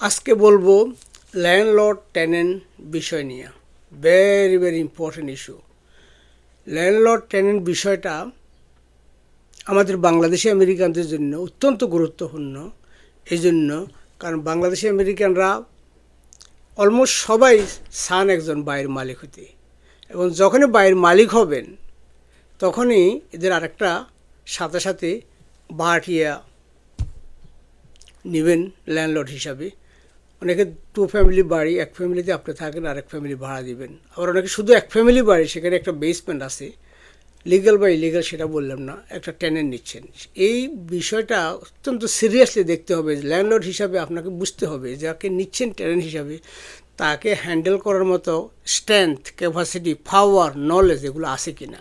আজকে বলবো landlord tenant বিষয় নিয়ে। Very very important issue. Landlord tenant বিষয়টা আমাদের বাংলাদেশি আমেরিকানদের জন্য অত্যন্ত গুরুত্বপূর্ণ। এই জন্য কারণ বাংলাদেশি আমেরিকানরা অলমোস্ট সবাই চান একজন বাড়ির মালিক হতে, এবং যখনই বাড়ির মালিক হবেন তখনই এদের আরেকটা সাথে সাথে ভাড়াটিয়া নেবেন ল্যান্ডলর্ড হিসাবে। অনেকে টু ফ্যামিলি বাড়ি, এক ফ্যামিলিতে আপনি থাকেন, আরেক ফ্যামিলি ভাড়া দিবেন। আবার অনেকে শুধু এক ফ্যামিলি বাড়ি, সেখানে একটা বেসমেন্ট আছে, লিগ্যাল বা ইলিগাল সেটা বললাম না, একটা টেনেন্ট নিচ্ছেন। এই বিষয়টা অত্যন্ত সিরিয়াসলি দেখতে হবে। ল্যান্ডলর্ড হিসাবে আপনাকে বুঝতে হবে যাকে নিচ্ছেন টেনেন্ট হিসাবে তাকে হ্যান্ডেল করার মতো স্ট্রেংথ, ক্যাপাসিটি, পাওয়ার, নলেজ এগুলো আছে কি না,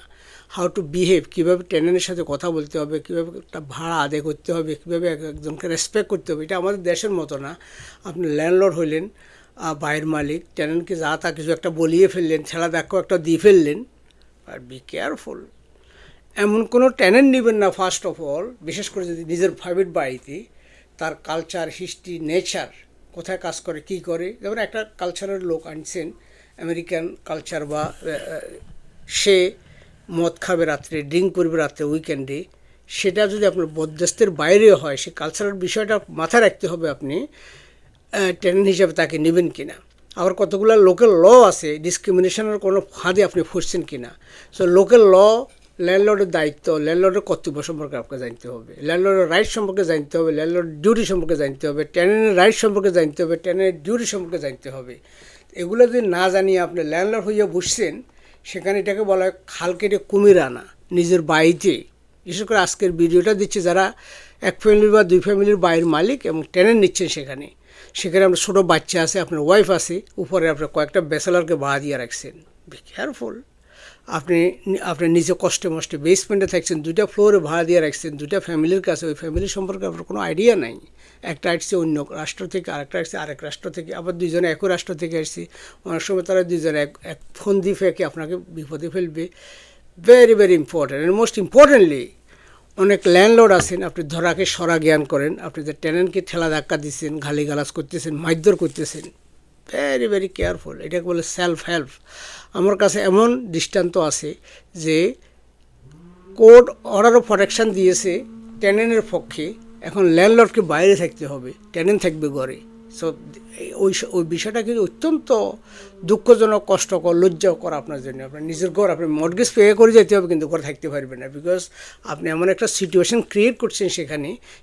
হাউ টু বিহেভ, কীভাবে টেনেন্টের সাথে কথা বলতে হবে, কীভাবে একটা ভাড়া আদায় করতে হবে, কীভাবে একজনকে রেসপেক্ট করতে হবে। এটা আমাদের দেশের মতো না। আপনি ল্যান্ডলর্ড হইলেন, বাড়ির মালিক, টেনেন্টকে যা তা কিছু একটা বলিয়ে ফেললেন, ছেঁড়া দাগ একটা দিয়ে ফেললেন। আর বি কেয়ারফুল, এমন কোনো টেনেন্ট নেবেন না ফার্স্ট অফ অল, বিশেষ করে যদি নিজের প্রাইভেট বাড়িতে তার কালচার, হিস্ট্রি, নেচার, কোথায় কাজ করে, কী করে। যেমন একটা কালচারের লোক আনছেন, আমেরিকান কালচার, বা সে মদ খাবে রাত্রে, ড্রিঙ্ক করবে রাত্রে, উইকেন্ডে, সেটা যদি আপনার বরদাস্তের বাইরেও হয়, সে কালচারাল বিষয়টা মাথায় রাখতে হবে আপনি টেনেন্ট হিসাবে তাকে নেবেন কিনা। আবার কতগুলো লোকাল ল আছে, ডিসক্রিমিনেশনের কোনো ফাঁদে আপনি ফুটছেন কিনা। সো লোকাল ল, ল্যান্ডলর্ডের দায়িত্ব, ল্যান্ডলর্ডের কর্তব্য সম্পর্কে আপনাকে জানতে হবে, ল্যান্ডলর্ডের রাইট সম্পর্কে জানতে হবে, ল্যান্ডলর্ডের ডিউটি সম্পর্কে জানতে হবে, টেনেন্টের রাইট সম্পর্কে জানতে হবে, টেনেন্টের ডিউটি সম্পর্কে জানতে হবে। এগুলো যদি না জানিয়ে আপনি ল্যান্ডলর্ড হইয়া বসছেন, সেখানে এটাকে বলা হয় খাল কেটে কুমির আনা নিজের বাড়িতে। বিশেষ করে আজকের ভিডিওটা দিচ্ছে যারা এক ফ্যামিলির বা দুই ফ্যামিলির বাড়ির মালিক এবং টেনেন্ট নিচ্ছেন, সেখানে আপনার ছোটো বাচ্চা আছে, আপনার ওয়াইফ আছে, উপরে আপনার কয়েকটা ব্যাচেলারকে ভাড়া দিয়ে রাখছেন। Be careful. আপনি নিচে কষ্টে মষ্টে বেসমেন্টে থাকছেন, দুইটা ফ্লোরে ভাড়া দিয়ে রাখছেন দুইটা ফ্যামিলির কাছে। ওই ফ্যামিলি সম্পর্কে আপনার কোনো আইডিয়া নাই। একটা আসছে অন্য রাষ্ট্র থেকে, আরেকটা আসছে আরেক রাষ্ট্র থেকে, আবার দুইজনে একই রাষ্ট্র থেকে আসছে। অনেক সময় তারা দুইজনে এক ফোন দিয়ে ফেঁকে আপনাকে বিপদে ফেলবে। Very very important. And most importantly, অনেক ল্যান্ডলর্ড আছেন, আপনি ধরাকে সরা জ্ঞান করেন, আপনি যে টেনেন্টকে ঠেলা ধাক্কা দিচ্ছেন, গালিগালাজ করতেছেন, মারধর করতেছেন। Very very careful. এটাকে বলে সেলফ হেল্প। আমার কাছে এমন দৃষ্টান্ত আছে যে কোর্ট অর্ডার অফ প্রোটেকশন দিয়েছে টেনেন্টের পক্ষে, এখন ল্যান্ডলর্ডকে বাইরে থাকতে হবে, টেনেন্ট থাকবে ঘরে। সো ওই বিষয়টা কিন্তু অত্যন্ত দুঃখজনক, কষ্টকর, লজ্জাকর আপনার জন্য। আপনার নিজের ঘর, আপনি মর্টগেজ পে করে যেতে হবে, কিন্তু ঘরে থাকতে পারবেন না, বিকজ আপনি এমন একটা সিচুয়েশন ক্রিয়েট করছেন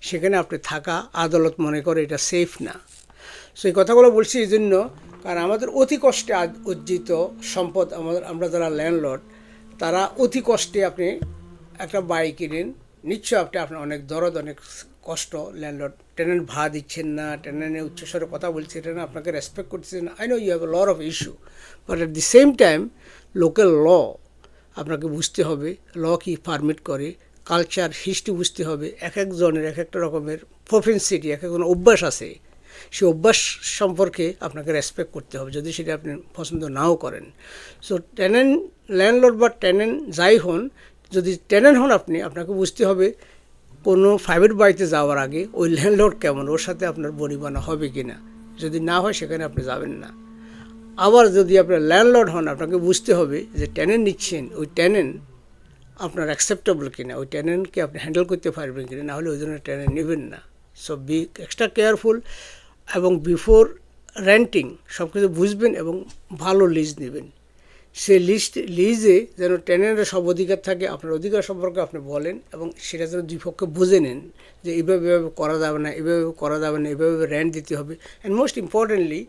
সেখানে আপনি থাকা আদালত মনে করে এটা সেফ না। সো এই কথাগুলো বলছি এই জন্য, কারণ আমাদের অতি কষ্টে অর্জিত সম্পদ, আমরা যারা ল্যান্ডলর্ড, তারা অতি কষ্টে আপনি একটা বাড়ি কিনেন, নিশ্চয় আপনার অনেক দরদ, অনেক কষ্ট। ল্যান্ডলর্ড টেনেন্ট ভাড়া দিচ্ছেন না, টেনেন্টের উচ্চস্বরে কথা বলছেন না, আপনাকে রেসপেক্ট করছেন না। I know you have a lot of issue, but at the same time local law আপনাকে বুঝতে হবে, ল কি পারমিট করে, কালচার, হিস্ট্রি বুঝতে হবে। এক একজনের এক একটা রকমের প্রফেন্সিটি, এক একজনের অভ্যাস আছে, সেই অভ্যাস সম্পর্কে আপনাকে রেসপেক্ট করতে হবে, যদি সেটা আপনি পছন্দ নাও করেন। সো ল্যান্ডলর্ড বা টেনেন্ট যাই হন, যদি টেনেন্ট হন আপনাকে বুঝতে হবে কোনো প্রাইভেট বাড়িতে যাওয়ার আগে ওই ল্যান্ডলর্ড কেমন, ওর সাথে আপনার বনিবনা হবে কি না। যদি না হয় সেখানে আপনি যাবেন না। আবার যদি আপনার ল্যান্ডলর্ড হন, আপনাকে বুঝতে হবে যে টেনেন্ট নিচ্ছেন, ওই টেনেন্ট আপনার অ্যাকসেপ্টেবল কিনা, ওই টেনেন্টকে আপনি হ্যান্ডেল করতে পারবেন কিনা, না হলে ওই জন্য টেনেন্ট নেবেন না। সো বি এক্সট্রা কেয়ারফুল, এবং বিফোর রেন্টিং সব কিছু বুঝবেন এবং ভালো লিজ নেবেন। সেই লিজে যেন টেনেন্টের সব অধিকার থাকে, আপনার অধিকার সম্পর্কে আপনি বলেন, এবং সেটা যেন দুই পক্ষে বুঝে নেন যে এভাবে করা যাবে না, এভাবে করা যাবে না, এভাবে রেন্ট দিতে হবে। অ্যান্ড মোস্ট ইম্পর্টেন্টলি,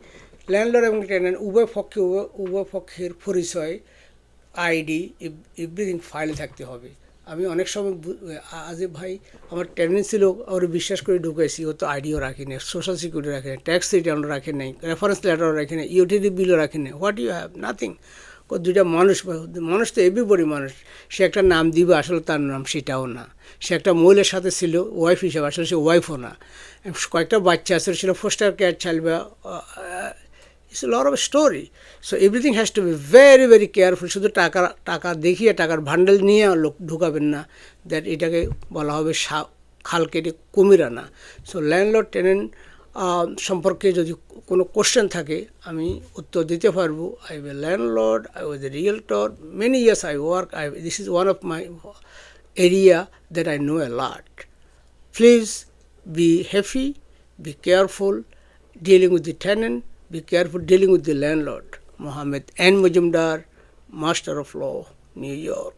ল্যান্ডলর্ড এবং টেনেন্ট উভয় পক্ষের পরিচয়, আইডি, এভরিথিং ফাইল থাকতে হবে। আমি অনেক সময় আজ ভাই আমার টেনেন্ট ছিল, ওর বিশ্বাস করে ঢুকেছি, ও তো আইডিও রাখি না, সোশ্যাল সিকিউরিটি রাখে না, ট্যাক্স রিটার্নও রাখে নাই, রেফারেন্স লেটারও রাখে না, ইউটিলিটি বিলও রাখে না। What you have? নাথিং। দুইটা মানুষ তো এভরিবডি মানুষ। সে একটা নাম দিবে, আসলে তার নাম সেটাও না। সে একটা মহিলার সাথে ছিল ওয়াইফ হিসাবে, আসলে সে ওয়াইফও না। কয়েকটা বাচ্চা আসলে ছিল ফোস্টার কেয়ার চাইল্ড, বা it's a lot of story. So everything has to be very very careful. শুধু টাকা দেখিয়ে, টাকার ভান্ডেল নিয়ে লোক ঢুকাবেন না, দ্যাট এটাকে বলা হবে খাল কেটে কুমির আনা। সো ল্যান্ডলর্ড টেনেন্ট সম্পর্কে যদি কোনো কোশ্চেন থাকে আমি উত্তর দিতে পারবো। I M A landlord, I was A realtor, many years I work, this is one of my area that I know a lot. Please be happy, be careful dealing with the tenant, be careful dealing with the landlord. Mohammed N. Majumdar, Master of Law, New York.